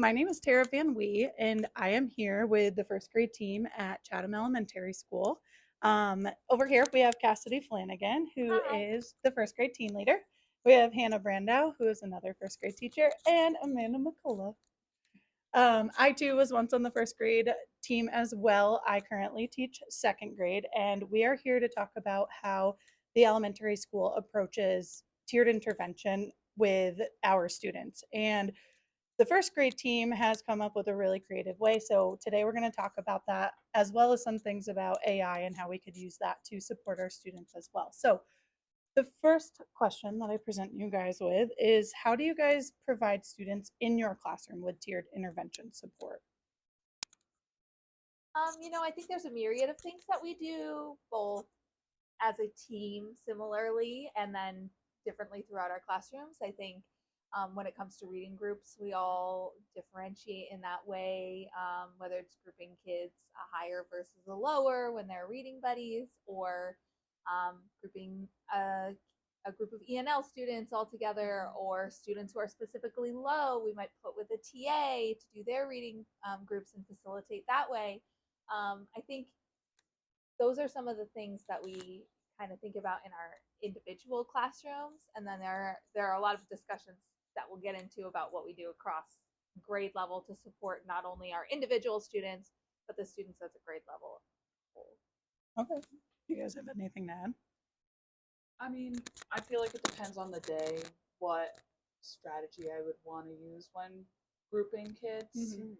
my name is Tara Van Wee, and I am here with the first grade team at Chatham Elementary School. Over here, we have Cassidy Flanagan, who Hi. is the first grade team leader. We have Hannah Brandow, who is another first grade teacher, and Amanda McCullough. I too was once on the first grade team as well. I currently teach second grade, and we are here to talk about how the elementary school approaches tiered intervention with our students. And the first grade team has come up with a really creative way. So today we're going to talk about that as well as some things about AI and how we could use that to support our students as well. So the first question that I present you guys with is how do you guys provide students in your classroom with tiered intervention support? I think there's a myriad of things that we do both as a team similarly and then differently throughout our classrooms. I think when it comes to reading groups, we all differentiate in that way, whether it's grouping kids a higher versus a lower when they're reading buddies, or grouping a group of ENL students all together, or students who are specifically low, we might put with a TA to do their reading groups and facilitate that way. I think those are some of the things that we kind of think about in our individual classrooms, and then there are a lot of discussions that we'll get into about what we do across grade level to support not only our individual students but the students at the grade level. Okay. Do you guys have anything to add? I mean, I feel like it depends on the day what strategy I would want to use when grouping kids. Mm-hmm.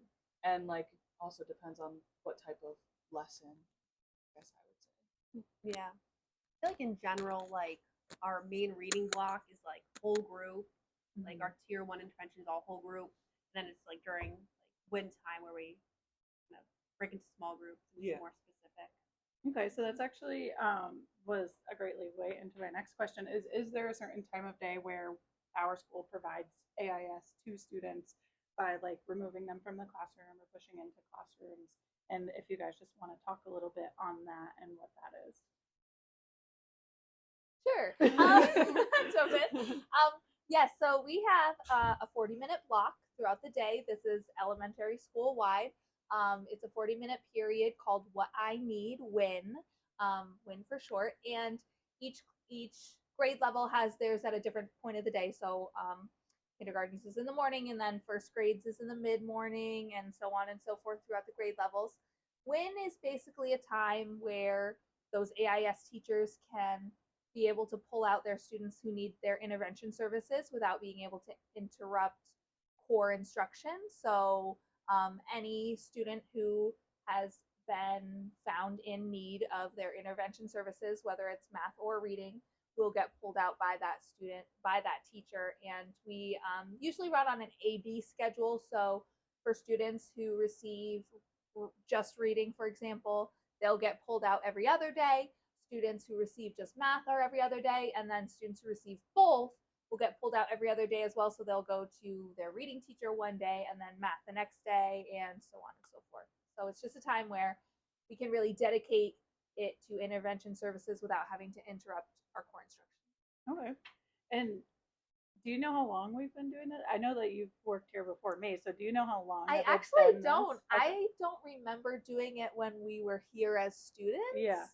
And like also depends on what type of lesson, I guess I would say. Yeah. I feel like in general, like our main reading block is like whole group. Like our tier one intervention is all whole group. And then it's like during like wind time where we kind of break into small groups and be more specific. Okay, so that's actually was a great leeway into my next question. Is there a certain time of day where our school provides AIS to students by like removing them from the classroom or pushing into classrooms? And if you guys just want to talk a little bit on that and what that is. Sure. Jump in. Yes, so we have a 40-minute block throughout the day. This is elementary school wide. It's a 40-minute period called What I Need When, when for short. And each grade level has theirs at a different point of the day. So kindergartens is in the morning, and then first grades is in the mid-morning, and so on and so forth throughout the grade levels. When is basically a time where those AIS teachers can be able to pull out their students who need their intervention services without being able to interrupt core instruction. So any student who has been found in need of their intervention services, whether it's math or reading, will get pulled out by that student, by that teacher. And we usually run on an A-B schedule. So for students who receive just reading, for example, they'll get pulled out every other day. Students who receive just math are every other day, and then students who receive both will get pulled out every other day as well. So they'll go to their reading teacher one day and then math the next day, and so on and so forth. So it's just a time where we can really dedicate it to intervention services without having to interrupt our core instruction. Okay. And do you know how long we've been doing it? I know that you've worked here before me, so do you know how long? I actually don't. Okay. I don't remember doing it when we were here as students. Yeah.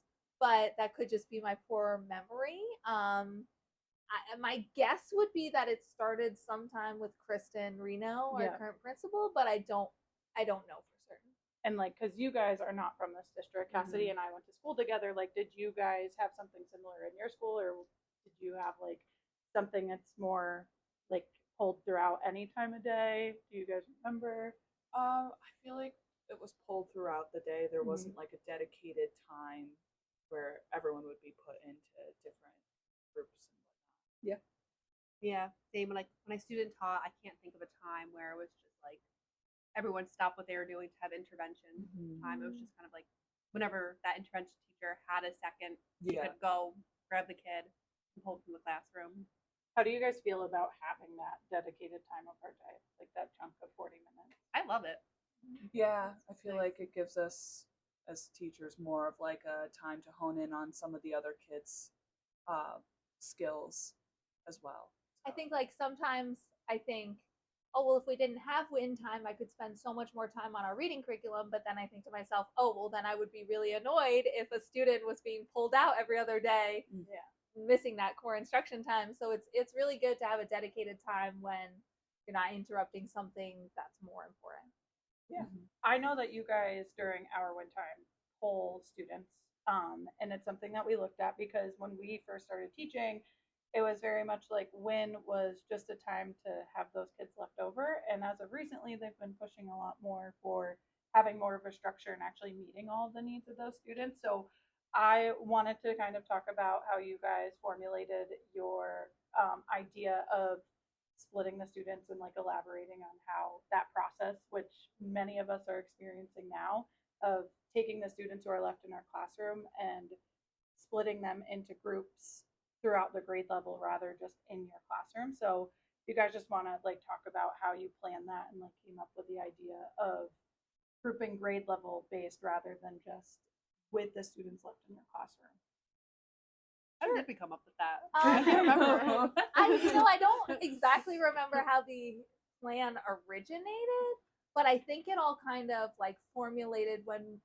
But that could just be my poor memory. My guess would be that it started sometime with Kristen Reno, our current principal, but I don't know for certain. And like, because you guys are not from this district, Cassidy and I went to school together. Like, did you guys have something similar in your school, or did you have like something that's more like pulled throughout any time of day? Do you guys remember? I feel like it was pulled throughout the day. There wasn't like a dedicated time where everyone would be put into different groups and whatnot. Yeah, same. When I student taught, I can't think of a time where it was just like everyone stopped what they were doing to have intervention time. It was just kind of like whenever that intervention teacher had a second, she could go grab the kid and pull him from the classroom. How do you guys feel about having that dedicated time of our day, like that chunk of 40 minutes? I love it. Yeah, I feel like it gives us as teachers more of like a time to hone in on some of the other kids' skills as well. I think like sometimes oh, well, if we didn't have win time, I could spend so much more time on our reading curriculum. But then I think to myself, oh, well, then I would be really annoyed if a student was being pulled out every other day, missing that core instruction time. So it's really good to have a dedicated time when you're not interrupting something that's more important. Yeah. I know that you guys during our win time poll students, and it's something that we looked at because when we first started teaching, it was very much like win was just a time to have those kids left over. And as of recently, they've been pushing a lot more for having more of a structure and actually meeting all of the needs of those students. So I wanted to kind of talk about how you guys formulated your idea of splitting the students and like elaborating on how that process, which many of us are experiencing now, of taking the students who are left in our classroom and splitting them into groups throughout the grade level rather just in your classroom. So you guys just want to like talk about how you plan that and like came up with the idea of grouping grade level based rather than just with the students left in your classroom. How did we come up with that? I can't remember. I don't exactly remember how the plan originated, but I think it all kind of like formulated when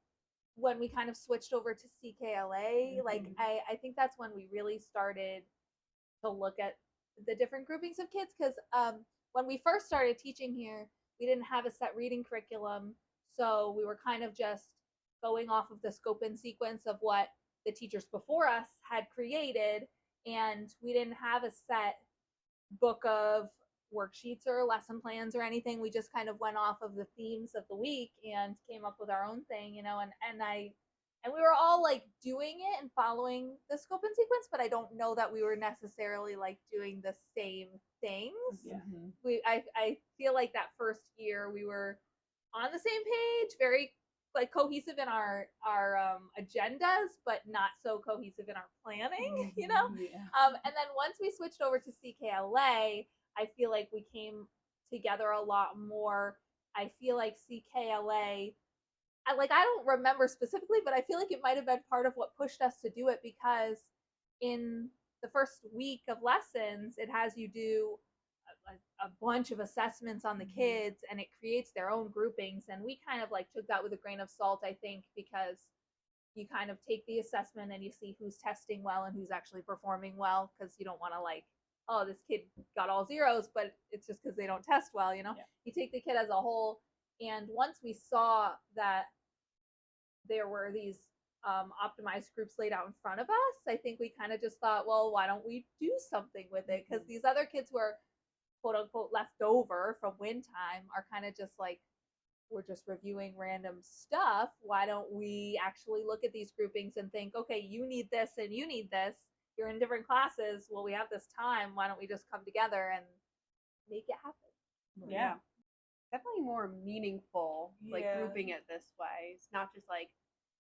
we kind of switched over to CKLA. Like I think that's when we really started to look at the different groupings of kids, because when we first started teaching here, we didn't have a set reading curriculum, so we were kind of just going off of the scope and sequence of what the teachers before us had created, and we didn't have a set book of worksheets or lesson plans or anything. We just kind of went off of the themes of the week and came up with our own thing, and we were all like doing it and following the scope and sequence, but I don't know that we were necessarily like doing the same things. I feel like that first year we were on the same page, very like cohesive in our agendas, but not so cohesive in our planning, you know? And then once we switched over to CKLA, I feel like we came together a lot more. I feel like CKLA, I don't remember specifically, but I feel like it might have been part of what pushed us to do it, because in the first week of lessons, it has you do a bunch of assessments on the kids, and it creates their own groupings. And we kind of like took that with a grain of salt, I think, because you kind of take the assessment and you see who's testing well and who's actually performing well, because you don't want to like, oh, this kid got all zeros, but it's just because they don't test well, you know? You take the kid as a whole. And once we saw that there were these optimized groups laid out in front of us, I think we kind of just thought, well, why don't we do something with it? Because these other kids who are quote unquote left over from win time are kind of just like, we're just reviewing random stuff. Why don't we actually look at these groupings and think, okay, you need this and you need this. You're in different classes. Well, we have this time. Why don't we just come together and make it happen? Yeah. Definitely more meaningful, like grouping it this way. It's not just like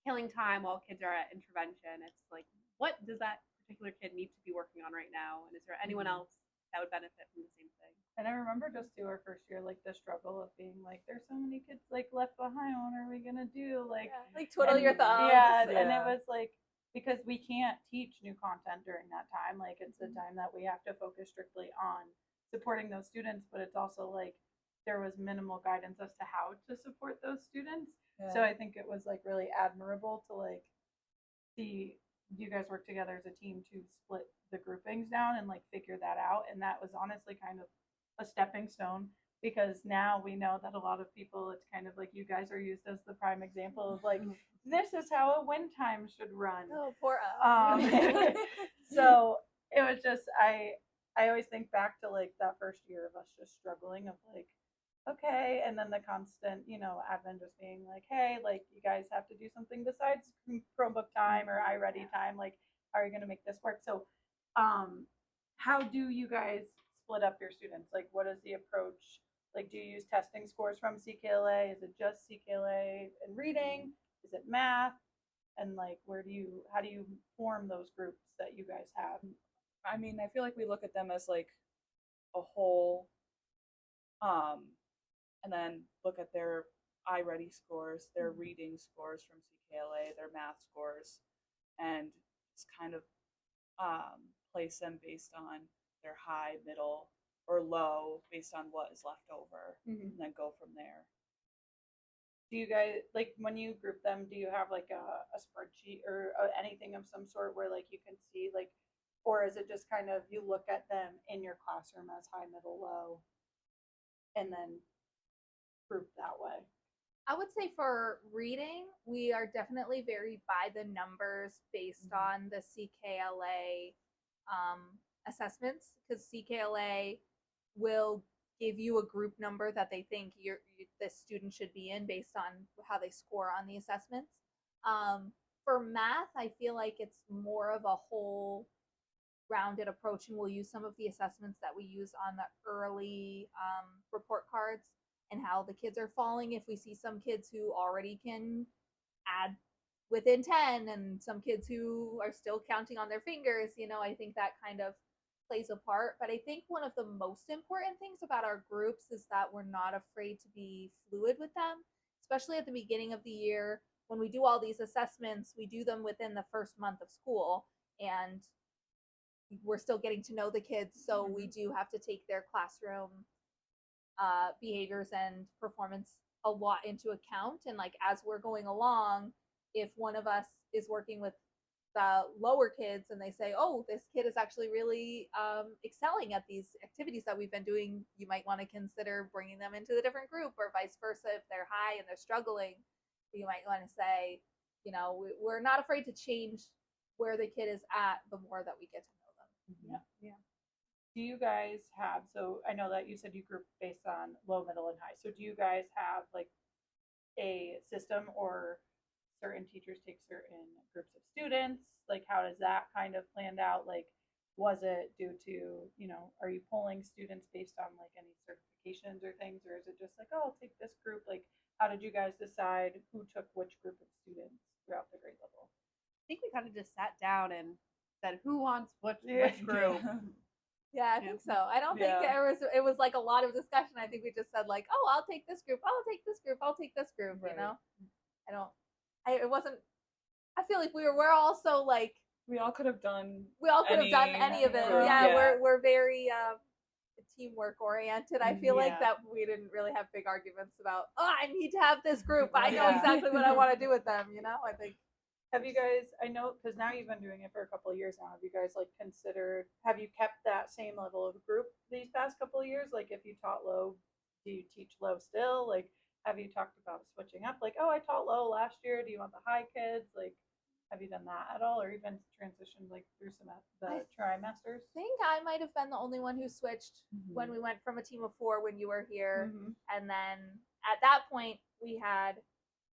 killing time while kids are at intervention. It's like, what does that particular kid need to be working on right now? And is there anyone else that would benefit from the same thing? And I remember just through our first year, like the struggle of being like, there's so many kids like left behind. What are we gonna do? Like twiddle your thumbs. And it was like, because we can't teach new content during that time. Like it's a time that we have to focus strictly on supporting those students, but it's also like there was minimal guidance as to how to support those students. So I think it was like really admirable to like see you guys work together as a team to split the groupings down and like figure that out. And that was honestly kind of a stepping stone, because now we know that a lot of people, it's kind of like you guys are used as the prime example of like, this is how a win time should run. Oh, poor us. So it was just, I always think back to like that first year of us just struggling of like, okay, and then the constant, admin just being like, hey, like you guys have to do something besides Chromebook time or iReady time. Like, how are you going to make this work? So, how do you guys split up your students? Like, what is the approach? Like, do you use testing scores from CKLA? Is it just CKLA and reading? Is it math? And like, how do you form those groups that you guys have? I mean, I feel like we look at them as like a whole, and then look at their iReady scores, their reading scores from CKLA, their math scores, and just kind of place them based on their high, middle, or low based on what is left over, Mhm. and then go from there. Do you guys, like, when you group them, do you have like a spreadsheet or anything of some sort where like you can see like, or is it just kind of you look at them in your classroom as high, middle, low, and then group that way? I would say for reading, we are definitely very by the numbers based on the CKLA assessments, because CKLA will give you a group number that they think the student should be in based on how they score on the assessments. For math, I feel like it's more of a whole rounded approach, and we'll use some of the assessments that we use on the early report cards and how the kids are falling. If we see some kids who already can add within 10 and some kids who are still counting on their fingers, I think that kind of plays a part. But I think one of the most important things about our groups is that we're not afraid to be fluid with them, especially at the beginning of the year. When we do all these assessments, we do them within the first month of school, and we're still getting to know the kids, so we do have to take their classroom behaviors and performance a lot into account. And like as we're going along, if one of us is working with the lower kids and they say, oh, this kid is actually really excelling at these activities that we've been doing, you might want to consider bringing them into the different group, or vice versa. If they're high and they're struggling, you might want to say, we're not afraid to change where the kid is at the more that we get to know them. Yeah. Do you guys have, so I know that you said you group based on low, middle, and high. So do you guys have like a system, or certain teachers take certain groups of students? Like how does that kind of planned out? Like was it due to, are you pulling students based on like any certifications or things, or is it just like, oh, I'll take this group? Like how did you guys decide who took which group of students throughout the grade level? I think we kind of just sat down and said, who wants which group? Yeah, I think so. I don't think it was like a lot of discussion. I think we just said like, oh, I'll take this group, I'll take this group, I'll take this group, Right. It wasn't, I feel like we're also like, We all could have done any of it. group, Yeah, we're very teamwork oriented. I feel like Yeah. that we didn't really have big arguments about, oh, I need to have this group, I know Yeah. exactly what I want to do with them, I think. Have you guys, I know, because now you've been doing it for a couple of years now, have you guys like considered, have you kept that same level of group these past couple of years? Like if you taught low, do you teach low still? Like have you talked about switching up? Like, oh, I taught low last year, do you want the high kids? Like have you done that at all, or even transitioned like through some of the trimesters? I think I might have been the only one who switched when we went from a team of 4 when you were here. And then at that point we had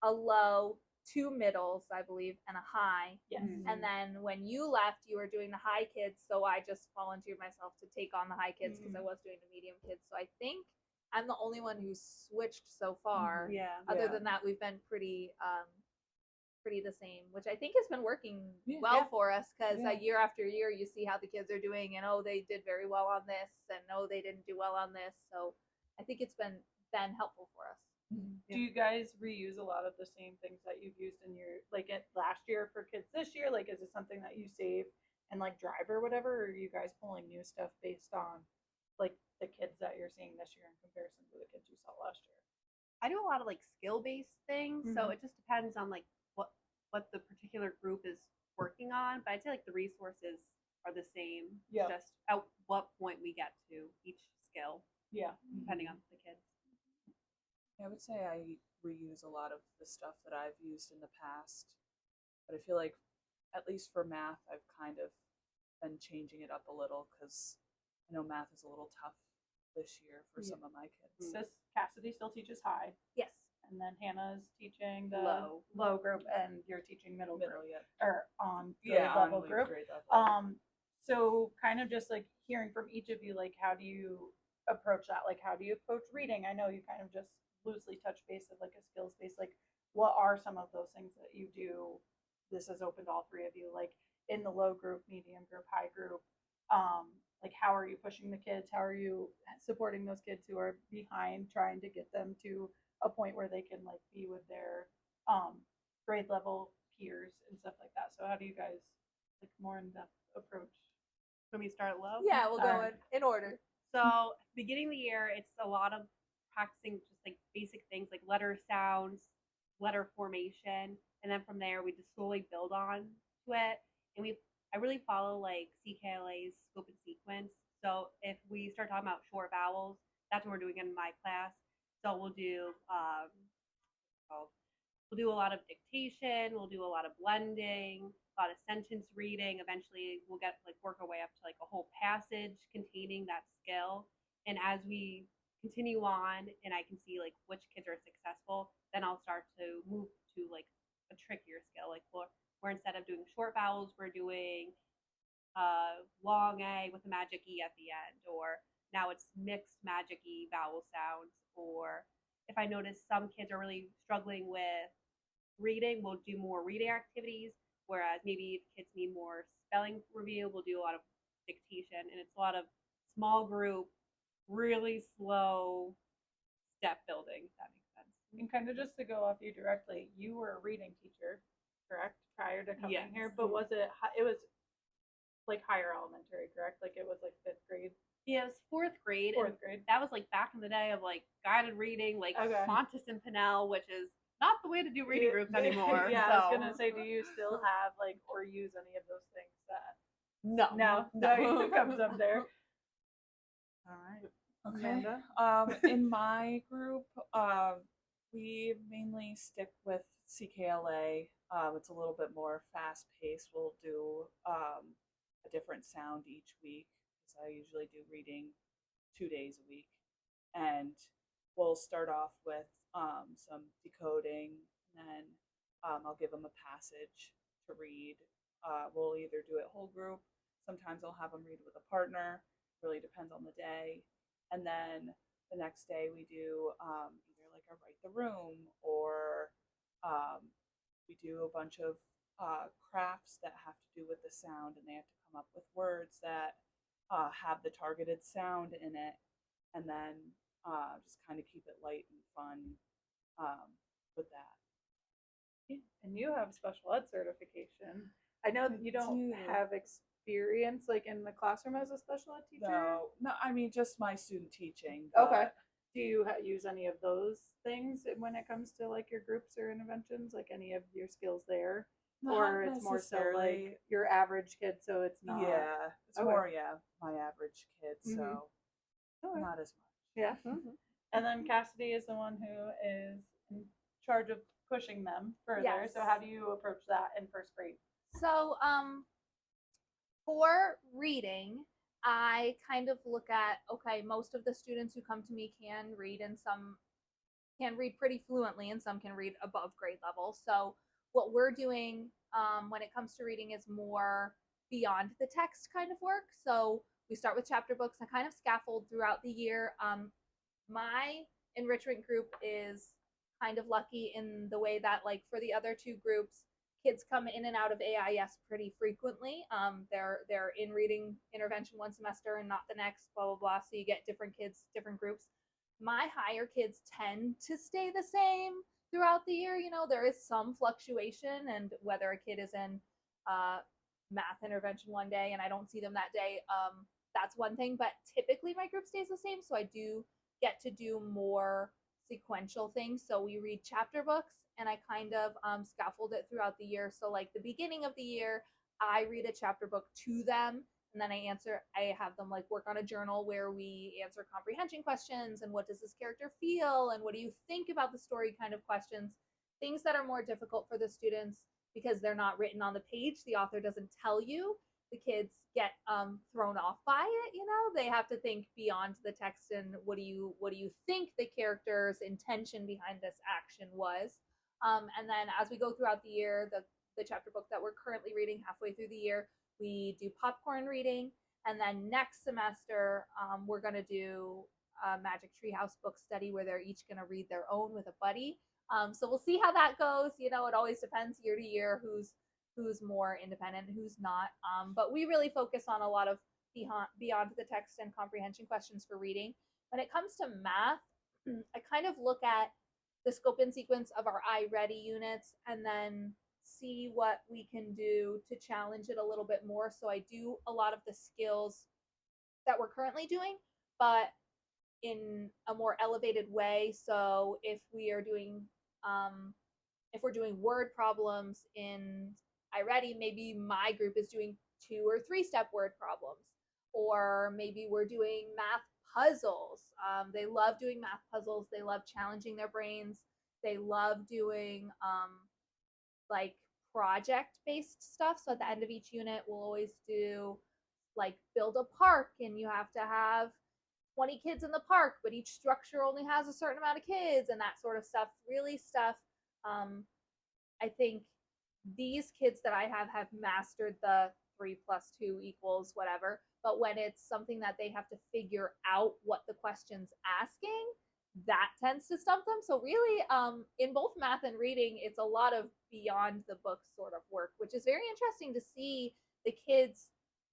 a low, 2 middles, I believe, and a high. Yes. And then when you left, you were doing the high kids, so I just volunteered myself to take on the high kids because I was doing the medium kids. So I think I'm the only one who's switched so far. Yeah. Other than that, we've been pretty the same, which I think has been working well for us, because year after year you see how the kids are doing, and oh, they did very well on this, and no, they didn't do well on this. So I think it's been helpful for us. Do you guys reuse a lot of the same things that you've used in your, like last year for kids this year? Like is it something that you save and like drive or whatever, or are you guys pulling new stuff based on like the kids that you're seeing this year in comparison to the kids you saw last year? I do a lot of like skill-based things, so it just depends on like what the particular group is working on. But I'd say like the resources are the same. Yeah. Just at what point we get to each skill, Yeah. depending on the kids. I would say I reuse a lot of the stuff that I've used in the past, but I feel like at least for math I've kind of been changing it up a little because I know math is a little tough this year for some of my kids. Sis Cassidy still teaches high, Yes. and then Hannah's teaching the low group, and you're teaching middle group, or on grade level group. Grade level. So kind of just like hearing from each of you, like how do you approach that? Like how do you approach reading? I know you kind of just loosely touch base of like a skills base. Like what are some of those things that you do? This is open to all three of you, like in the low group, medium group, high group. Like how are you pushing the kids? How are you supporting those kids who are behind, trying to get them to a point where they can like be with their grade level peers and stuff like that? So how do you guys like more in-depth approach? When we start low, Yeah, we'll go in order. So beginning of the year, it's a lot of practicing just like basic things like letter sounds, letter formation, and then from there we just slowly build on to it. And I really follow like CKLA's scope and sequence. So if we start talking about short vowels, that's what we're doing in my class. So we'll do we'll do a lot of dictation, we'll do a lot of blending, a lot of sentence reading. Eventually we'll get like work our way up to like a whole passage containing that skill. And as we continue on and I can see like which kids are successful, then I'll start to move to like a trickier skill. Like where instead of doing short vowels, we're doing long A with a magic E at the end, or now it's mixed magic E vowel sounds. Or if I notice some kids are really struggling with reading, we'll do more reading activities, whereas maybe if kids need more spelling review, we'll do a lot of dictation. And it's a lot of small group, really slow step building, if that makes sense. And kind of just to go off you directly, you were a reading teacher, correct, prior to coming here? But was it was like higher elementary, correct? Like it was like 5th grade? Yeah, it was 4th grade. Fourth grade. That was like back in the day of like guided reading, like Okay. Fontes and Pinnell, which is not the way to do reading groups anymore. Yeah, so. I was gonna say, do you still have like or use any of those things that No. no comes up there? All right. Okay. Amanda? In my group, we mainly stick with CKLA. It's a little bit more fast paced. We'll do a different sound each week because I usually do reading 2 days a week, and we'll start off with some decoding, and then I'll give them a passage to read. We'll either do it whole group. Sometimes I'll have them read with a partner. Really depends on the day. And then the next day we do either like a write the room, or we do a bunch of crafts that have to do with the sound, and they have to come up with words that have the targeted sound in it, and then just kind of keep it light and fun with that. And you have special ed certification. I know that you don't do. have experience like in the classroom as a special ed teacher. No, I mean just my student teaching. Okay. Do you use any of those things when it comes to like your groups or interventions? Like any of your skills there, or it's more so like your average kid, so it's not. Yeah, it's Okay. more my average kid, Mhm. so Okay. not as much. Yeah. And then Cassidy is the one who is in charge of pushing them further. Yes. So how do you approach that in 1st grade? So, for reading, I kind of look at, okay, most of the students who come to me can read, and some can read pretty fluently, and some can read above grade level. So what we're doing when it comes to reading is more beyond the text kind of work. So we start with chapter books and kind of scaffold throughout the year. My enrichment group is kind of lucky in the way that, like, for the other 2 groups, kids come in and out of AIS pretty frequently. They're in reading intervention one semester and not the next, blah, blah, blah. So you get different kids, different groups. My higher kids tend to stay the same throughout the year. You know, there is some fluctuation, and whether a kid is in math intervention one day and I don't see them that day, that's one thing. But typically my group stays the same. So I do get to do more sequential things. So we read chapter books, and I kind of scaffold it throughout the year. So like the beginning of the year, I read a chapter book to them, and then I have them like work on a journal where we answer comprehension questions, and what does this character feel, and what do you think about the story kind of questions, things that are more difficult for the students because they're not written on the page. The author doesn't tell you. The kids get thrown off by it. You know, they have to think beyond the text, and what do you think the character's intention behind this action was. And then as we go throughout the year, the chapter book that we're currently reading halfway through the year, we do popcorn reading. And then next semester, we're going to do a Magic Treehouse book study where they're each going to read their own with a buddy. So we'll see how that goes. You know, it always depends year to year who's more independent, who's not. But we really focus on a lot of beyond the text and comprehension questions for reading. When it comes to math, I kind of look at the scope and sequence of our iReady units and then see what we can do to challenge it a little bit more. So I do a lot of the skills that we're currently doing but in a more elevated way. So if we're doing word problems in iReady, maybe my group is doing 2 or 3-step word problems, or maybe we're doing math puzzles. They love doing math puzzles. They love challenging their brains. They love doing like project-based stuff. So at the end of each unit, we'll always do like build a park, and you have to have 20 kids in the park, but each structure only has a certain amount of kids, and that sort of stuff. Really stuff. I think these kids that I have mastered the 3 + 2 = whatever. But when it's something that they have to figure out what the question's asking, that tends to stump them. So really, in both math and reading, it's a lot of beyond the book sort of work, which is very interesting to see the kids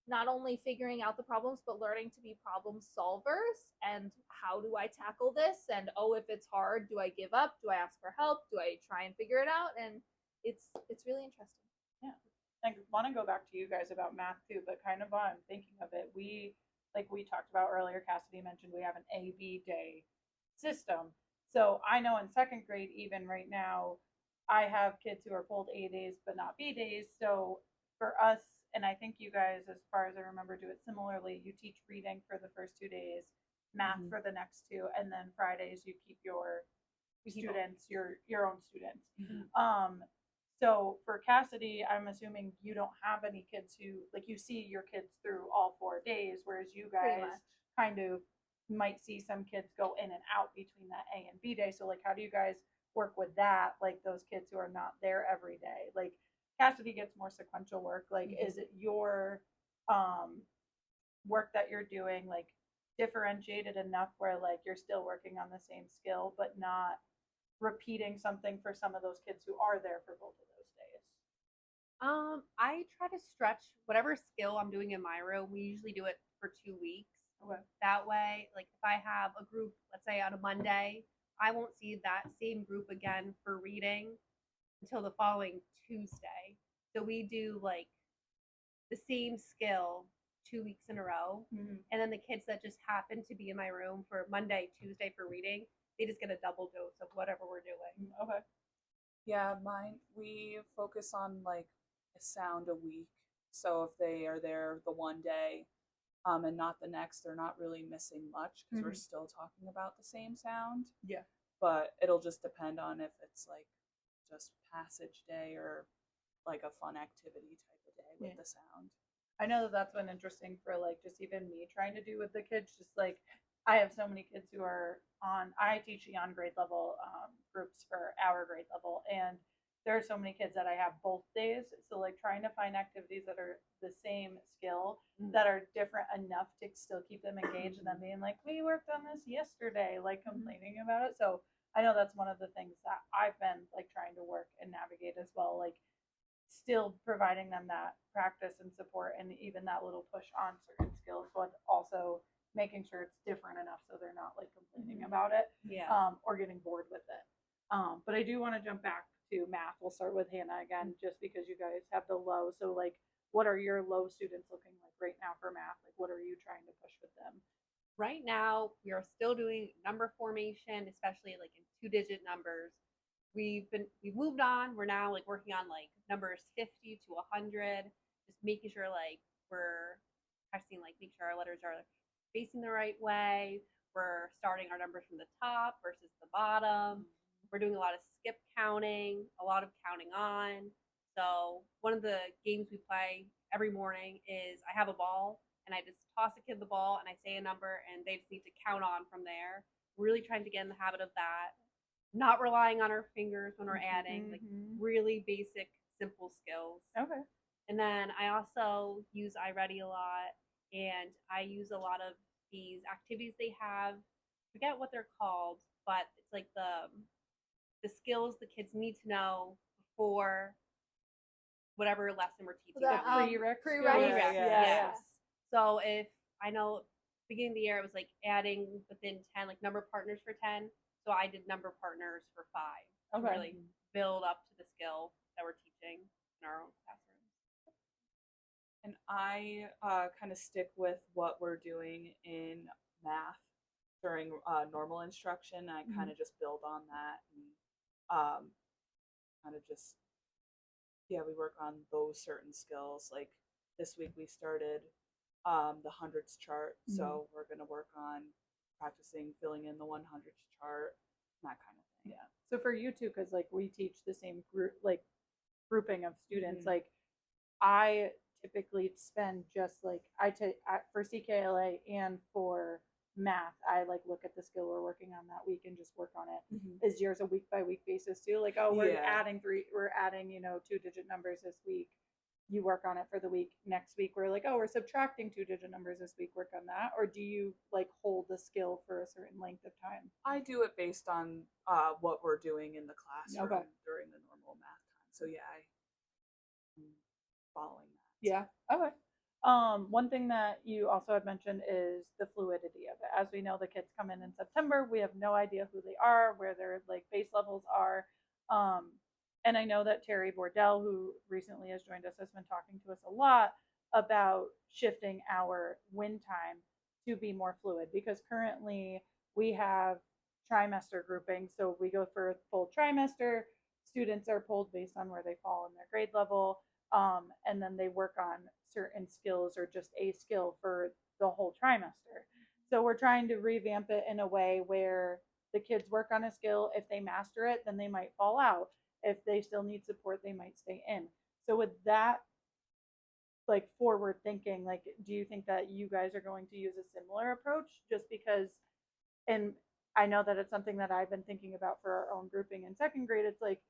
not only figuring out the problems, but learning to be problem solvers. And how do I tackle this? And oh, if it's hard, do I give up? Do I ask for help? Do I try and figure it out? And it's really interesting. Yeah. I want to go back to you guys about math too, but kind of while I'm thinking of it, we talked about earlier, Cassidy mentioned we have an A-B day system. So I know in second grade, even right now, I have kids who are pulled A days but not B days. So for us, and I think you guys, as far as I remember, do it similarly. You teach reading for the first 2 days, math for the next 2, and then Fridays you keep your students, your own students. So for Cassidy, I'm assuming you don't have any kids who, like, you see your kids through all 4 days, whereas you guys kind of might see some kids go in and out between that A and B day. So like, how do you guys work with that? Like those kids who are not there every day, like Cassidy gets more sequential work. Like, is it your work that you're doing like differentiated enough where like you're still working on the same skill, but not repeating something for some of those kids who are there for both of those days? I try to stretch whatever skill I'm doing in my room. We usually do it for 2 weeks. Okay. That way, like if I have a group, let's say on a Monday, I won't see that same group again for reading until the following Tuesday. So we do like the same skill 2 weeks in a row. And then the kids that just happen to be in my room for Monday, Tuesday for reading, they just get a double dose of whatever we're doing. Okay. Yeah, we focus on like a sound a week. So if they are there the one day and not the next, they're not really missing much because we're still talking about the same sound. Yeah. But it'll just depend on if it's like just passage day or like a fun activity type of day with the sound. I know that that's been interesting for like just even me trying to do with the kids. Just like I have so many kids who are I teach on grade level groups for our grade level, and there are so many kids that I have both days. So like trying to find activities that are the same skill that are different enough to still keep them engaged, and then being like, we worked on this yesterday, like complaining about it. So I know that's one of the things that I've been like trying to work and navigate as well, like still providing them that practice and support and even that little push on certain skills, but also making sure it's different enough so they're not like complaining about it or getting bored with it. But I do want to jump back to math. We'll start with Hannah again, just because you guys have the low. So like, what are your low students looking like right now for math? Like, what are you trying to push with them? Right now, we are still doing number formation, especially like in 2-digit numbers. We've moved on. We're now like working on like numbers 50 to 100, just making sure like we're testing, like make sure our letters are facing the right way. We're starting our numbers from the top versus the bottom. We're doing a lot of skip counting, a lot of counting on. So one of the games we play every morning is I have a ball and I just toss a kid the ball and I say a number and they just need to count on from there. We're really trying to get in the habit of that. Not relying on our fingers when we're adding, like really basic, simple skills. Okay. And then I also use iReady a lot, and I use a lot of these activities they have. I forget what they're called, but it's like the skills the kids need to know before whatever lesson we're teaching. Prereqs. Prereqs, yes. So if I know beginning of the year it was like adding within 10, like number partners for 10. So I did number partners for 5 to really build up to the skill that we're teaching in our own classrooms. And I kind of stick with what we're doing in math during normal instruction. I Mhm. kind of just build on that and kind of just, yeah, we work on those certain skills. Like this week we started the hundreds chart, so we're going to work on practicing filling in the 100s chart, that kind of thing. Yeah. So for you too, because like we teach the same group, like grouping of students, like I typically spend just like for CKLA and for math, I like look at the skill we're working on that week and just work on it. Is yours a week by week basis too? Like, oh, we're adding 2-digit numbers this week. You work on it for the week. Next week, we're like, oh, we're subtracting 2-digit numbers this week. Work on that, or do you like hold the skill for a certain length of time? I do it based on what we're doing in the classroom during the normal math time. So yeah, I'm following that. Yeah. Okay. One thing that you also had mentioned is the fluidity of it. As we know, the kids come in September. We have no idea who they are, where their like base levels are. And I know that Terry Bordell, who recently has joined us, has been talking to us a lot about shifting our win time to be more fluid, because currently we have trimester grouping. So we go for a full trimester. Students are pulled based on where they fall in their grade level. And then they work on certain skills or just a skill for the whole trimester. So we're trying to revamp it in a way where the kids work on a skill. If they master it, then they might fall out. If they still need support, they might stay in. So with that, like forward thinking, like, do you think that you guys are going to use a similar approach? Just because, and I know that it's something that I've been thinking about for our own grouping in second grade. It's like,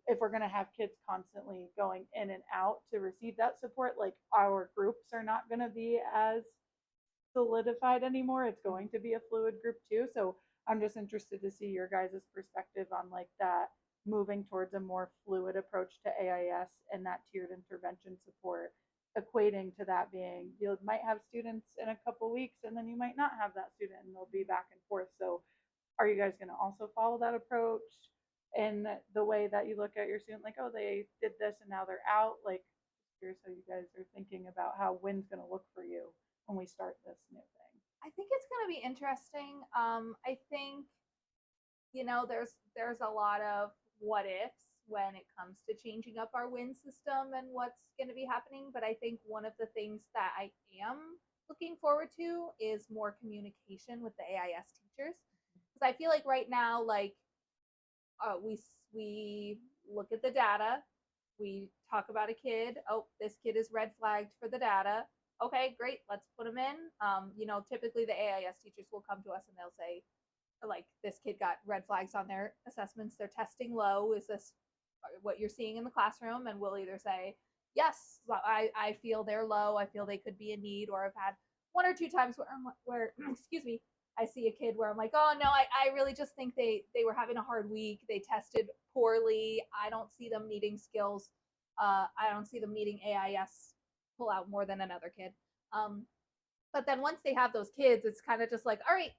if we're going to have kids constantly going in and out to receive that support, like our groups are not going to be as solidified anymore. It's going to be a fluid group too. So I'm just interested to see your guys' perspective on like that, moving towards a more fluid approach to AIS and that tiered intervention support, equating to that being you might have students in a couple weeks and then you might not have that student and they'll be back and forth. So are you guys going to also follow that approach in the way that you look at your student, like, oh, they did this and now they're out? Like, here's how you guys are thinking about how win's going to look for you when we start this new thing. I think it's going to be interesting. I think, there's a lot of what ifs when it comes to changing up our win system and what's going to be happening. But I think one of the things that I am looking forward to is more communication with the AIS teachers, because I feel like right now, like, we look at the data, we talk about a kid. Oh, this kid is red flagged for the data. Okay, great, let's put them in. Typically the AIS teachers will come to us and they'll say, like, this kid got red flags on their assessments. They're testing low. Is this what you're seeing in the classroom? And we'll either say, yes, I feel they're low. I feel they could be in need. Or I've had 1 or 2 times where excuse me, I see a kid where I'm like, oh no, I really just think they were having a hard week. They tested poorly. I don't see them needing skills. I don't see them needing AIS pull out more than another kid. But then once they have those kids, it's kind of just like, all right,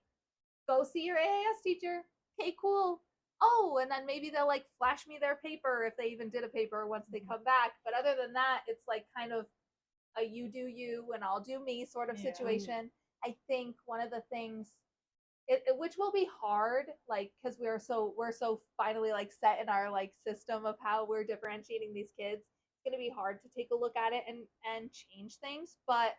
go see your AIS teacher. Okay, cool. Oh, and then maybe they'll like flash me their paper if they even did a paper once they come back. But other than that, it's like kind of a you do you and I'll do me sort of situation. I think one of the things, which will be hard, like, because we're so finally like set in our like system of how we're differentiating these kids. It's going to be hard to take a look at it and change things, but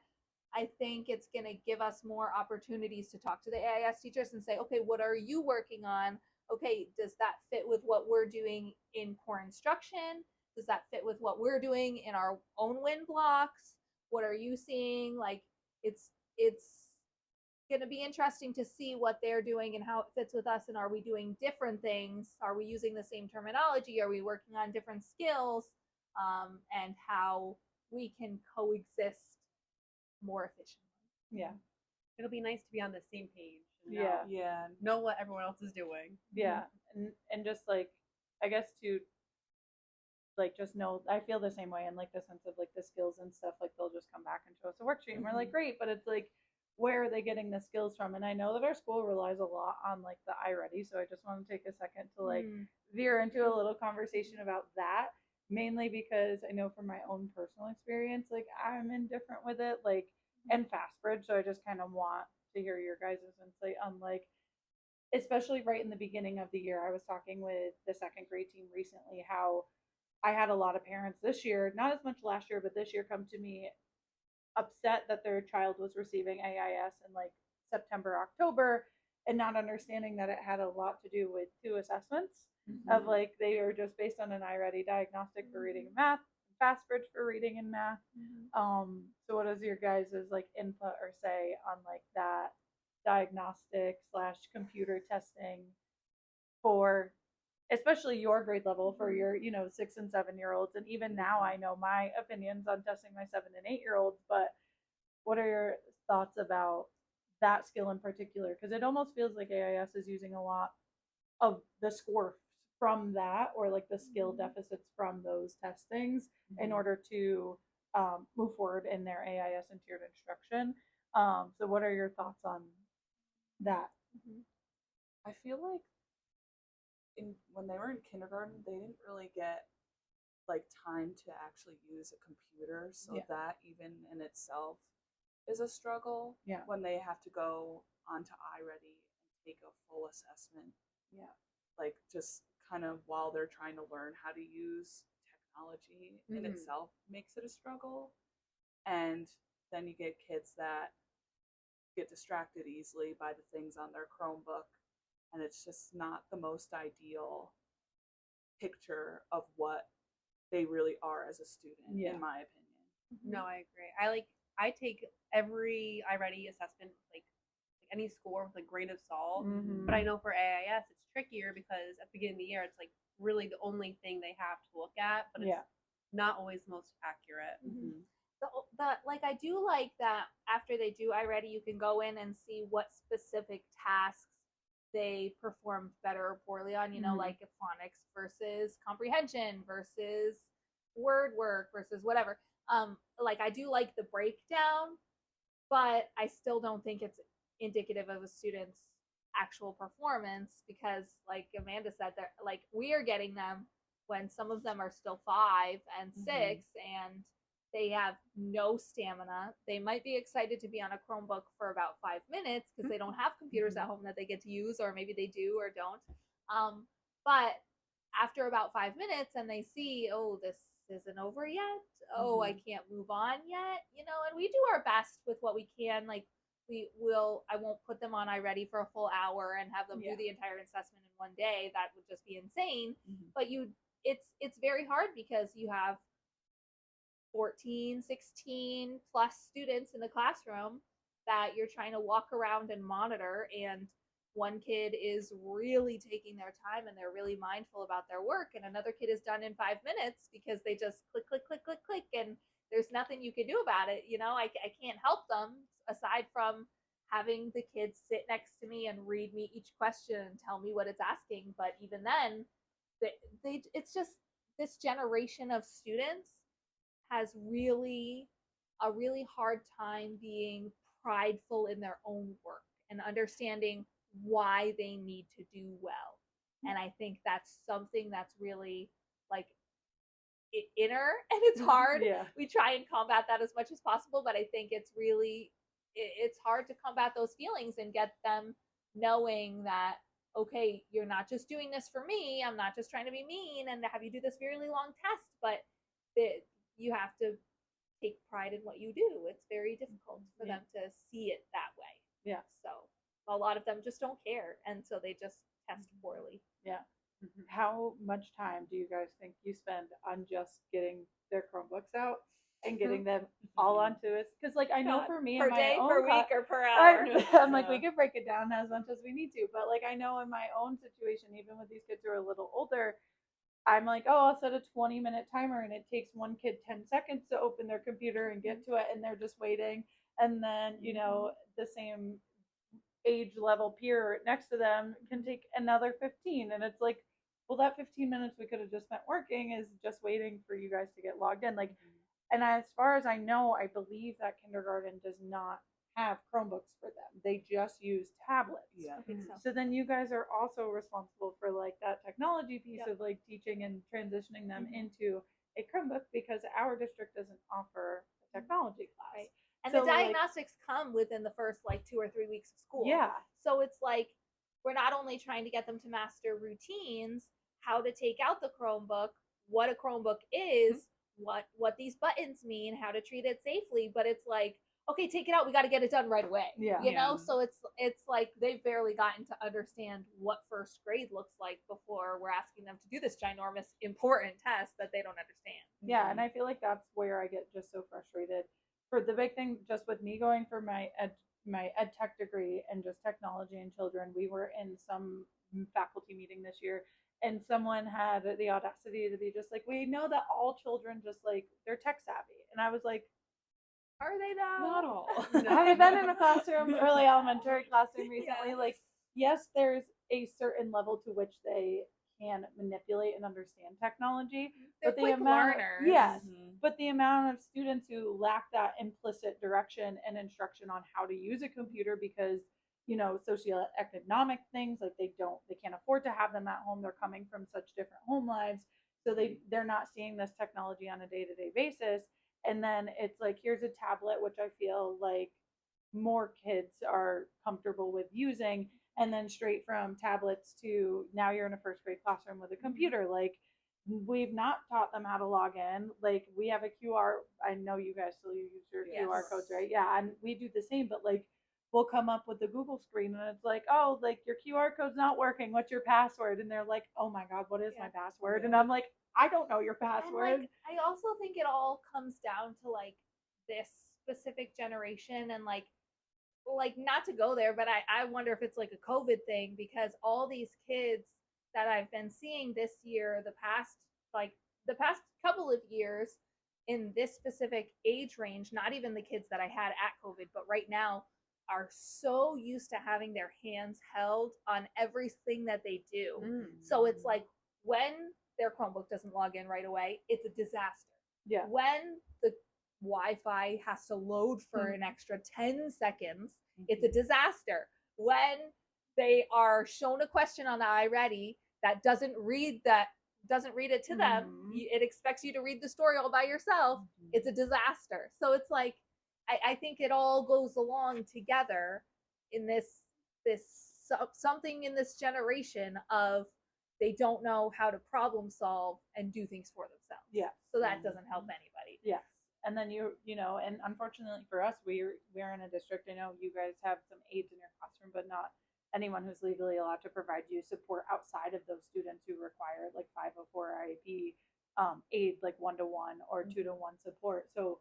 I think it's going to give us more opportunities to talk to the AIS teachers and say, okay, what are you working on? Okay, does that fit with what we're doing in core instruction? Does that fit with what we're doing in our own win blocks? What are you seeing? Like, it's going to be interesting to see what they're doing and how it fits with us. And are we doing different things? Are we using the same terminology? Are we working on different skills? And how we can coexist more efficiently. Yeah. It'll be nice to be on the same page. Yeah. Know what everyone else is doing. Yeah. And just like, I guess to like just know, I feel the same way in like the sense of like the skills and stuff, like they'll just come back and show us a worksheet and we're like, great, but it's like, where are they getting the skills from? And I know that our school relies a lot on like the iReady, so I just want to take a second to like veer into a little conversation about that, mainly because I know from my own personal experience, like I'm indifferent with it, like, and FastBridge, so I just kind of want to hear your guys' insight on like, especially right in the beginning of the year. I was talking with the second grade team recently how I had a lot of parents this year, not as much last year, but this year come to me upset that their child was receiving AIS in like September, October, and not understanding that it had a lot to do with two assessments of like they are just based on an iReady diagnostic for reading and math, FastBridge for reading and math. So what is your guys' like input or say on like that diagnostic / computer testing for especially your grade level for your 6 and 7 year olds, and even now I know my opinions on testing my 7 and 8 year olds, but what are your thoughts about that skill in particular? Because it almost feels like AIS is using a lot of the score from that, or like the skill deficits from those testings in order to move forward in their AIS and tiered instruction. So what are your thoughts on that? I feel like when they were in kindergarten, they didn't really get like time to actually use a computer, so that even in itself is a struggle. When they have to go onto iReady and take a full assessment. Like just kind of while they're trying to learn how to use technology in itself makes it a struggle. And then you get kids that get distracted easily by the things on their Chromebook, and it's just not the most ideal picture of what they really are as a student, in my opinion. No, I agree. I take every iReady assessment like any score with a grain of salt. But I know for AIS it's trickier because at the beginning of the year it's like really the only thing they have to look at, but it's not always most accurate. Like I do like that after they do iReady, you can go in and see what specific tasks they performed better or poorly on, like phonics versus comprehension versus word work versus whatever. Like I do like the breakdown, but I still don't think it's indicative of a student's actual performance, because like Amanda said, that like we are getting them when some of them are still 5 and 6 and they have no stamina. They might be excited to be on a Chromebook for about 5 minutes because they don't have computers at home that they get to use, or maybe they do or don't. But after about 5 minutes and they see, oh, this isn't over yet. Oh, I can't move on yet, and we do our best with what we can. Like I won't put them on iReady for a full hour and have them do the entire assessment in one day. That would just be insane. But it's very hard because you have 14, 16 plus students in the classroom that you're trying to walk around and monitor, and one kid is really taking their time and they're really mindful about their work, and another kid is done in 5 minutes because they just click, click, click, click, click, and there's nothing you can do about it. I can't help them aside from having the kids sit next to me and read me each question and tell me what it's asking. But even then, it's just this generation of students has a really hard time being prideful in their own work and understanding why they need to do well. And I think that's something that's really like inner, and it's hard. We try and combat that as much as possible, but I think it's hard to combat those feelings and get them knowing that, okay, you're not just doing this for me. I'm not just trying to be mean and have you do this really long test, but you have to take pride in what you do. It's very difficult for them to see it that way. So a lot of them just don't care, and so they just test poorly. How much time do you guys think you spend on just getting their Chromebooks out and getting them all onto it? Because like I know for me, per in my day, own per week, or per hour. I'm like, we could break it down as much as we need to, but like I know in my own situation, even with these kids who are a little older, I'm like, oh, I'll set a 20-minute timer, and it takes one kid 10 seconds to open their computer and get to it, and they're just waiting. And then, the same age level peer next to them can take another 15. And it's like, well, that 15 minutes we could have just spent working is just waiting for you guys to get logged in. Like, and as far as I know, I believe that kindergarten does not have Chromebooks for them. They just use tablets. I think so. So then you guys are also responsible for like that technology piece of like teaching and transitioning them into a Chromebook, because our district doesn't offer a technology class. And So, the like, diagnostics come within the first like 2 or 3 weeks of school. yeah. So it's like we're not only trying to get them to master routines, how to take out the Chromebook, what a Chromebook is, what these buttons mean, how to treat it safely, but it's like, okay, take it out, we got to get it done right away. Yeah. You know, so it's like they've barely gotten to understand what first grade looks like before we're asking them to do this ginormous important test that they don't understand. Yeah, and I feel like that's where I get just so frustrated. For the big thing, just with me going for my ed tech degree and just technology and children, we were in some faculty meeting this year, and someone had the audacity to be just like, we know that all children just like they're tech savvy, and I was like, Are they though? Not all. have you been in a classroom, early elementary classroom recently? Yes. Like, yes, there's a certain level to which they can manipulate and understand technology. They're but the quick amount learners. yes, Mhm. but the amount of students who lack that implicit direction and instruction on how to use a computer because socioeconomic things like they can't afford to have them at home. They're coming from such different home lives, so they're not seeing this technology on a day-to-day basis. And then it's like, here's a tablet, which I feel like more kids are comfortable with using, and then straight from tablets to now you're in a first grade classroom with a computer. Like, we've not taught them how to log in. Like, we have a QR. I know you guys still use your QR Yes. codes, right? Yeah, and we do the same, but like we'll come up with the Google screen and it's like, oh, like your QR code's not working. What's your password? And they're like, oh my God, what is my password? And I'm like, I don't know your password. And like, I also think it all comes down to like this specific generation and like not to go there, but I wonder if it's like a COVID thing because all these kids that I've been seeing this year, the past couple of years in this specific age range, not even the kids that I had at COVID, but right now are so used to having their hands held on everything that they do. So it's like when their Chromebook doesn't log in right away, it's a disaster. Yeah. When the Wi-Fi has to load for an extra 10 seconds, it's a disaster. When they are shown a question on the iReady that doesn't read it to them, it expects you to read the story all by yourself, it's a disaster. So it's like I think it all goes along together in this something in this generation of they don't know how to problem solve and do things for themselves. Yeah. So that doesn't help anybody. Yes. And then and unfortunately for us, we're in a district. I know you guys have some aides in your classroom, but not anyone who's legally allowed to provide you support outside of those students who require like 504 IEP aid, like 1-to-1 or 2-to-1 support. So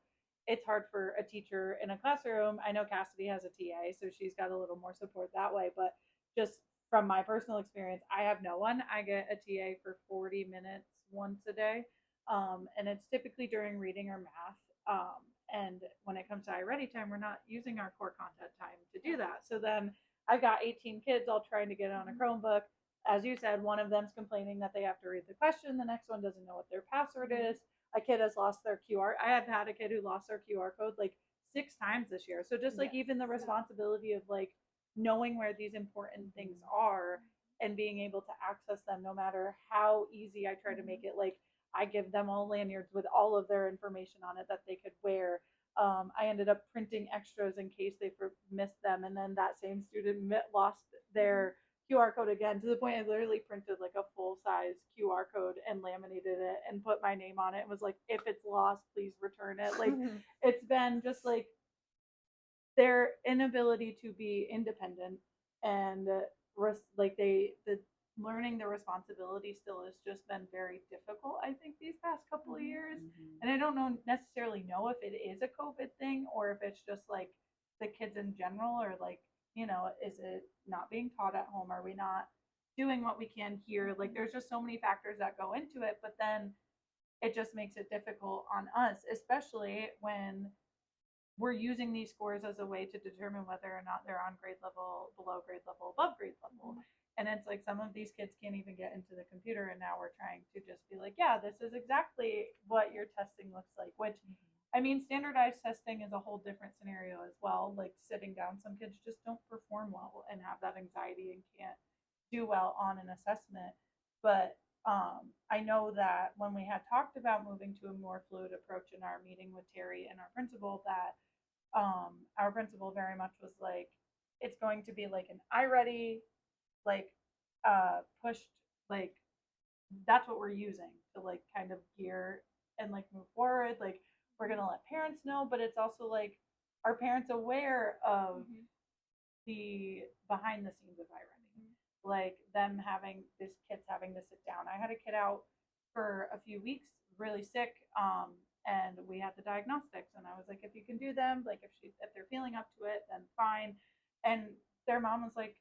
it's hard for a teacher in a classroom. I know Cassidy has a TA, so she's got a little more support that way. But just from my personal experience, I have no one. I get a TA for 40 minutes once a day, and it's typically during reading or math. And when it comes to iReady time, we're not using our core content time to do that. So then I've got 18 kids all trying to get on a Chromebook. As you said, one of them's complaining that they have to read the question. The next one doesn't know what their password is. A kid has lost their QR. I have had a kid who lost their QR code like 6 times this year. So just like even the responsibility of like knowing where these important things are and being able to access them no matter how easy I try to make it. Like, I give them all lanyards with all of their information on it that they could wear. I ended up printing extras in case they missed them, and then that same student lost their QR code again, to the point I literally printed like a full-size QR code and laminated it and put my name on it and was like, if it's lost, please return it. Like, it's been just like their inability to be independent and the learning the responsibility still has just been very difficult, I think, these past couple of years. And I don't necessarily know if it is a COVID thing or if it's just like the kids in general, or like, is it not being taught at home? Are we not doing what we can here? Like, there's just so many factors that go into it, but then it just makes it difficult on us, especially when we're using these scores as a way to determine whether or not they're on grade level, below grade level, above grade level. And it's like some of these kids can't even get into the computer, and now we're trying to just be like, yeah, this is exactly what your testing looks like, which I mean, standardized testing is a whole different scenario as well. Like, sitting down, some kids just don't perform well and have that anxiety and can't do well on an assessment. But I know that when we had talked about moving to a more fluid approach in our meeting with Terry and our principal, that our principal very much was like, it's going to be like an iReady, like pushed, like that's what we're using to like kind of gear and like move forward. Like we're gonna let parents know, but it's also like, are parents aware of the behind the scenes of iReady? Like them having this kids having to sit down. I had a kid out for a few weeks, really sick, and we had the diagnostics, and I was like, if you can do them, like if they're feeling up to it, then fine. And their mom was like,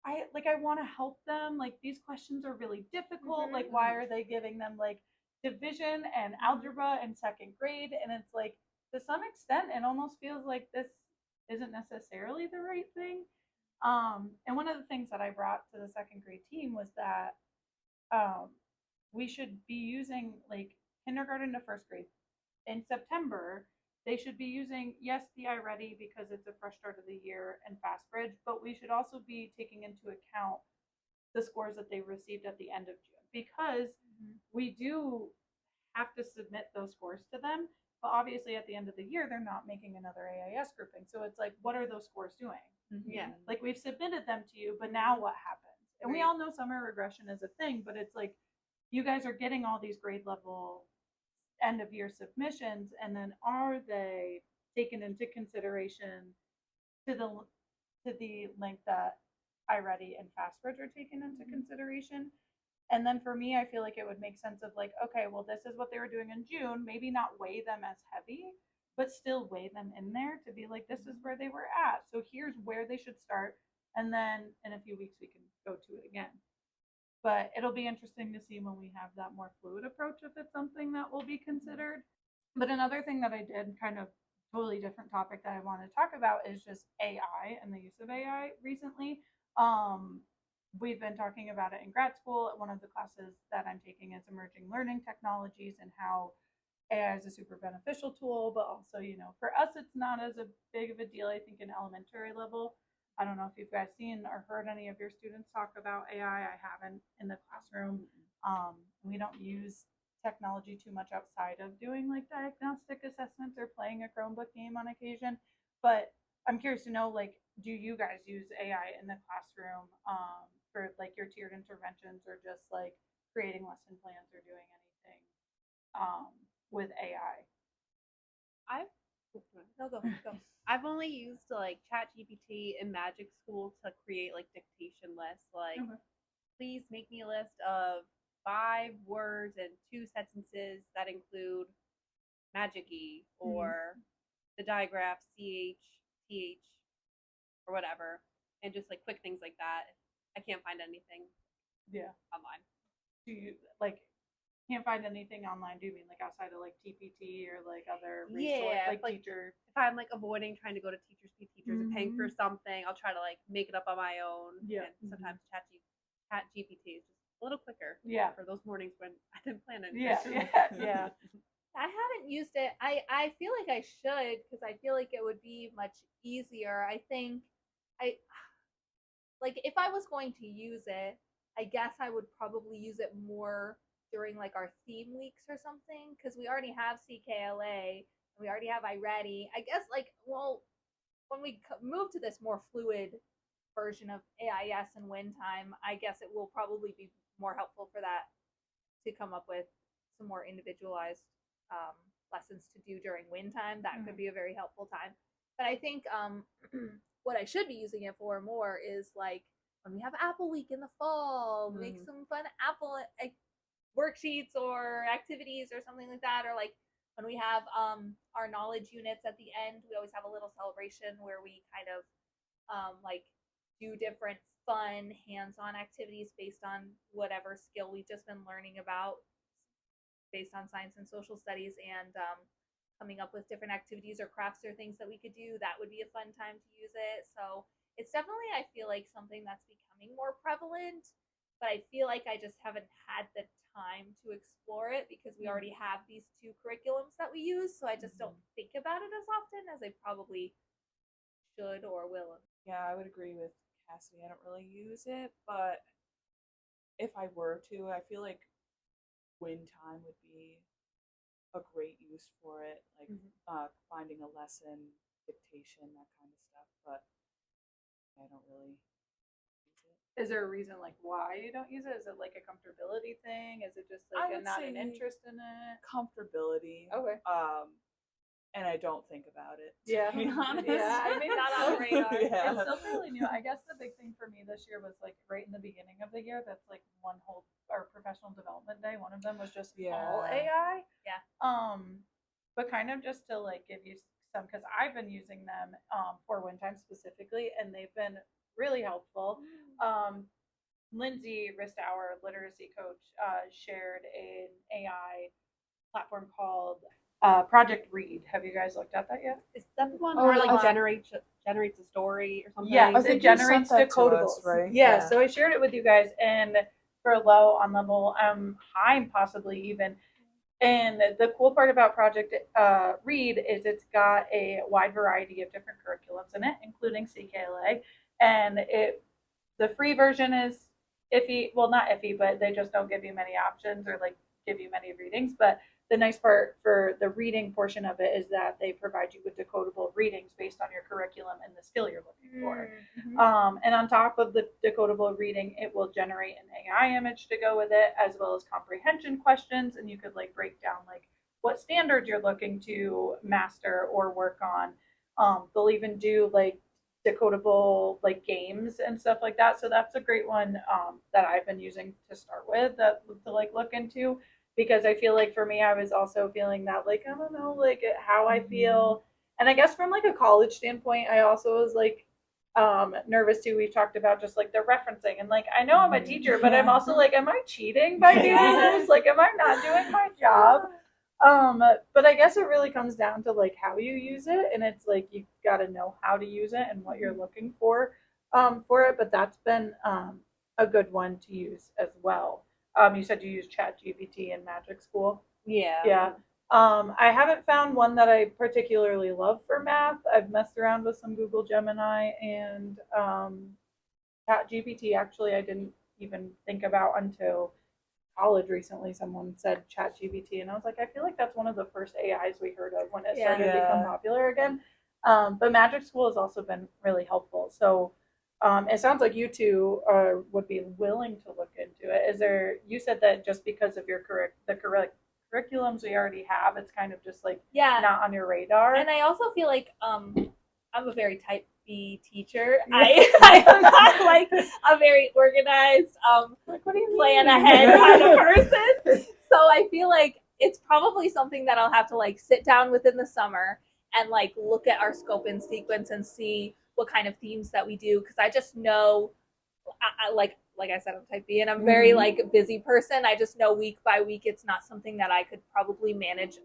I want to help them. Like these questions are really difficult. Like why are they giving them like division and algebra in second grade? And it's like, to some extent, it almost feels like this isn't necessarily the right thing. And one of the things that I brought to the second grade team was that we should be using like kindergarten to first grade in September. They should be using, yes, the iReady because it's a fresh start of the year and FastBridge, but we should also be taking into account the scores that they received at the end of June, because we do have to submit those scores to them. But obviously, at the end of the year, they're not making another AIS grouping. So it's like, what are those scores doing? Yeah. Like we've submitted them to you, but now what happens? And we all know summer regression is a thing, but it's like, you guys are getting all these grade level end of year submissions, and then are they taken into consideration to the length that iReady and FastBridge are taken into consideration? And then for me, I feel like it would make sense of like, okay, well, this is what they were doing in June. Maybe not weigh them as heavy, but still weigh them in there to be like, this is where they were at. So here's where they should start. And then in a few weeks, we can go to it again. But it'll be interesting to see when we have that more fluid approach if it's something that will be considered. But another thing that I did, kind of totally different topic that I want to talk about, is just AI and the use of AI recently. We've been talking about it in grad school. One of the classes that I'm taking is emerging learning technologies and how AI is a super beneficial tool, but also, you know, for us, it's not as a big of a deal, I think, in elementary level. I don't know if you guys seen or heard any of your students talk about AI. I haven't in the classroom. We don't use technology too much outside of doing like diagnostic assessments or playing a Chromebook game on occasion. But I'm curious to know, like, do you guys use AI in the classroom for like your tiered interventions, or just like creating lesson plans or doing anything with AI? Go. I've only used like ChatGPT and Magic School to create like dictation lists. Like, please make me a list of 5 words and 2 sentences that include magic-y or the digraph CH, TH, or whatever, and just like quick things like that. I can't find anything online. Do you like can't find anything online? Do you mean like outside of like TPT or like other resource, like teacher? If I'm like avoiding trying to go to teachers pay teachers and paying for something, I'll try to like make it up on my own. And sometimes ChatGPT is just a little quicker. For those mornings when I didn't plan anything. I haven't used it. I feel like I should, because I feel like it would be much easier. I think like if I was going to use it, I guess I would probably use it more during like our theme weeks or something, because we already have CKLA and we already have iReady. I guess like, well, when we move to this more fluid version of AIS and win time, I guess it will probably be more helpful for that to come up with some more individualized lessons to do during win time. That could be a very helpful time. But I think what I should be using it for more is like when we have Apple Week in the fall, make some fun Apple worksheets or activities or something like that. Or like when we have our knowledge units at the end, we always have a little celebration where we kind of like do different fun hands-on activities based on whatever skill we've just been learning about based on science and social studies, and coming up with different activities or crafts or things that we could do. That would be a fun time to use it. So it's definitely, I feel like, something that's becoming more prevalent, but I feel like I just haven't had the time to explore it because we already have these 2 curriculums that we use. So I just don't think about it as often as I probably should or will. Yeah, I would agree with Cassidy. I don't really use it, but if I were to, I feel like win time would be a great use for it. Like finding a lesson dictation, that kind of stuff. But I don't really use it. Is there a reason like why you don't use it? Is it like a comfortability thing? Is it just I like would not an say interest in it? Comfortability. Okay. And I don't think about it. Yeah. To be honest. Yeah, I mean, Not on the radar. Yeah. It's still fairly new. I guess the big thing for me this year was like right in the beginning of the year. That's like one whole our professional development day. One of them was just all Yeah. AI. Yeah. But kind of just to like give you some, because I've been using them for wind time specifically, and they've been really helpful. Lindsay Ristauer, literacy coach, shared an AI platform called Project Read. Have you guys looked at that yet? Is that the one Oh, where like I- generates a story or something? Yes, I it think you sent generates that to decodables. us, right? Yeah, Yeah. so I shared it with you guys, and for low, on level, high, possibly even. And the cool part about Project Read is it's got a wide variety of different curriculums in it, including CKLA, and the free version is iffy. Well, not iffy, but they just don't give you many options or like give you many readings. But the nice part for the reading portion of it is that they provide you with decodable readings based on your curriculum and the skill you're looking for. And on top of the decodable reading, it will generate an AI image to go with it, as well as comprehension questions. And you could like break down like what standards you're looking to master or work on. They'll even do like decodable like games and stuff like that. So that's a great one that I've been using to start with that to like look into, because I feel like for me, I was also feeling that like I don't know like how I feel, and I guess from like a college standpoint, I also was like nervous too. We've talked about just like the referencing, and like I know I'm a teacher, but I'm also like, am I cheating by doing this? Like, am I not doing my job? But I guess it really comes down to like how you use it, and it's like you've got to know how to use it and what you're looking for it. But that's been a good one to use as well. You said you use ChatGPT in Magic School. Yeah. Yeah. I haven't found one that I particularly love for math. I've messed around with some Google Gemini and ChatGPT. Actually, I didn't even think about until college recently. Someone said ChatGPT, and I was like, I feel like that's one of the first AIs we heard of when it started to become popular again. But Magic School has also been really helpful. So it sounds like you two would be willing to look into it. Is there? You said that just because of your curriculums we already have, it's kind of just like not on your radar. And I also feel like I'm a very type B teacher. I am not like a very organized Like, what do you plan mean? ahead kind of person. So I feel like it's probably something that I'll have to like sit down within the summer and like look at our scope and sequence and see what kind of themes that we do, because I just know I like I said, I'm type B and I'm very like busy person. I just know week by week it's not something that I could probably manage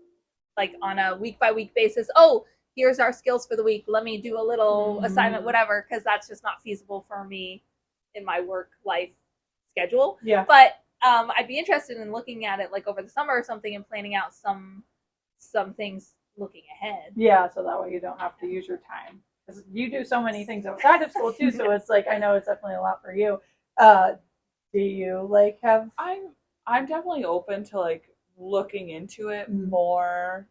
like on a week by week basis. Oh, here's our skills for the week. Let me do a little assignment, whatever, because that's just not feasible for me in my work life schedule. Yeah. But I'd be interested in looking at it like over the summer or something and planning out some things looking ahead. Yeah, so that way you don't have to use your time, because you do so many things outside of school too. So it's like I know it's definitely a lot for you. Do you like have? I'm definitely open to like looking into it more.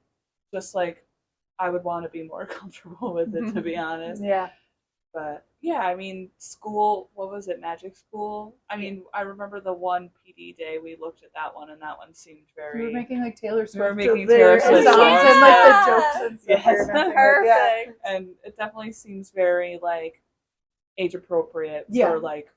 Just like I would want to be more comfortable with it, to be honest. Yeah. But yeah, I mean, school, what was it, Magic School? I mean, I remember the one PD day we looked at that one, and that one seemed very. We were making like Taylor Swift. We were making Taylor Taylor Swift Swift songs songs, and like yeah. the jokes and stuff. Yes. we were messing with. Perfect. Yeah. And it definitely seems very like age appropriate Yeah. for like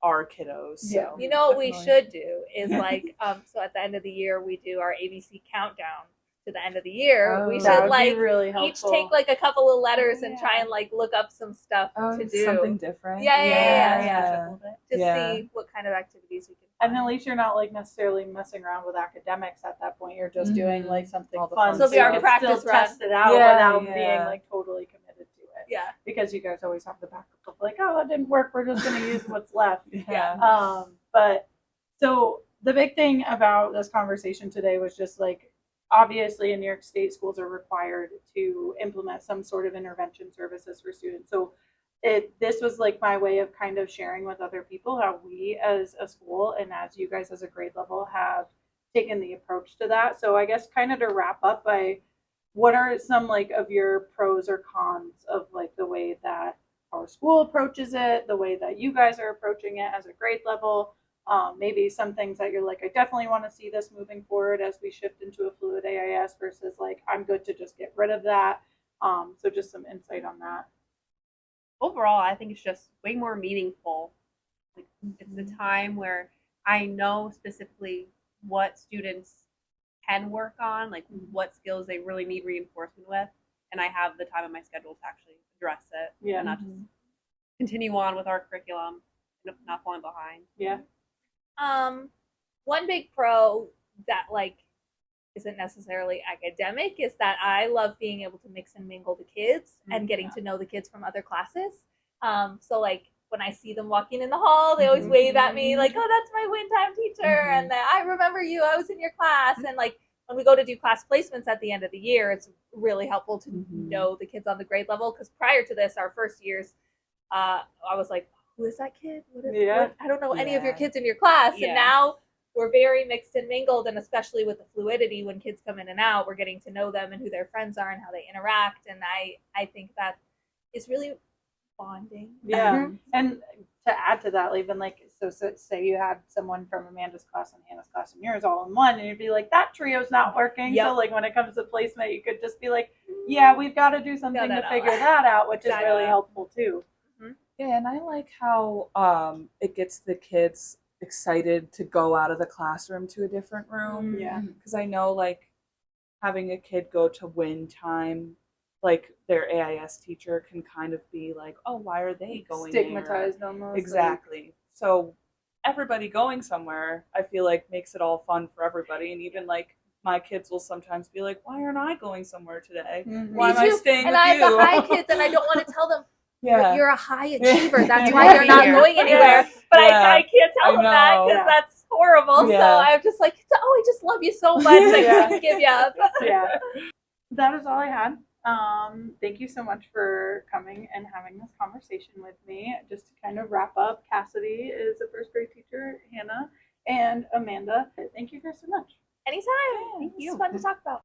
our kiddos. So Yeah. You know what we definitely. should do is like so at the end of the year we do our ABC countdown to the end of the year. We Oh. That should would like be really each helpful. take like a couple of letters and try Yeah. and like look up some stuff to do. Something different. Yeah. Just Yeah. see what kind of activities we can And find. at least you're not like necessarily messing around with academics at that point. You're just doing like something All the fun. fun So it'll be our you can practice still run. test it out Yeah, without yeah. being like totally committed to it. Yeah. Because you guys always have the backup of like, oh, that didn't work. We're just going to use what's left. Yeah. But so the big thing about this conversation today was just like, obviously in New York State, schools are required to implement some sort of intervention services for students. So this was like my way of kind of sharing with other people how we as a school and as you guys as a grade level have taken the approach to that. So I guess kind of to wrap up, I what are some like of your pros or cons of like the way that our school approaches it, the way that you guys are approaching it as a grade level? Maybe some things that you're like, I definitely want to see this moving forward as we shift into a fluid AIS versus like, I'm good to just get rid of that. So just some insight on that. Overall, I think it's just way more meaningful. Like, it's the time where I know specifically what students can work on, like what skills they really need reinforcement with, and I have the time in my schedule to actually address it, Yeah. and not just continue on with our curriculum and not falling behind. Yeah. One big pro that like isn't necessarily academic is that I love being able to mix and mingle the kids and getting to know the kids from other classes. So like when I see them walking in the hall, they always wave at me like, "Oh, that's my wind time teacher," and I remember you. I was in your class, and like when we go to do class placements at the end of the year, it's really helpful to know the kids on the grade level. Because prior to this, our first years, I was like, "Who is that kid? What? I don't know any of your kids in your class," and now we're very mixed and mingled, and especially with the fluidity when kids come in and out, we're getting to know them and who their friends are and how they interact, and I think that is really bonding. Yeah. And to add to that, even like, so say you had someone from Amanda's class and Hannah's class and yours all in one, and you'd be like, that trio's not working. So like when it comes to placement, you could just be like, yeah, we've got to do something to figure that out, which is really helpful too. Yeah, and I like how it gets the kids excited to go out of the classroom to a different room. Yeah. Because I know like having a kid go to win time, like their AIS teacher can kind of be like, oh, why are they going stigmatized there? almost. Exactly. So everybody going somewhere, I feel like makes it all fun for everybody. And even like my kids will sometimes be like, why aren't I going somewhere today? Why am I staying and with I you? have the high kids, and I don't want to tell them. Yeah. You're a high achiever. That's why you're not going anywhere. But I can't tell them that because that's horrible. So I'm just like, oh, I just love you so much. I couldn't give you up. Yeah. That is all I had. Thank you so much for coming and having this conversation with me. Just to kind of wrap up, Cassidy is a first grade teacher, Hannah and Amanda. Thank you guys so much. Anytime. Thank you. It's fun to talk about.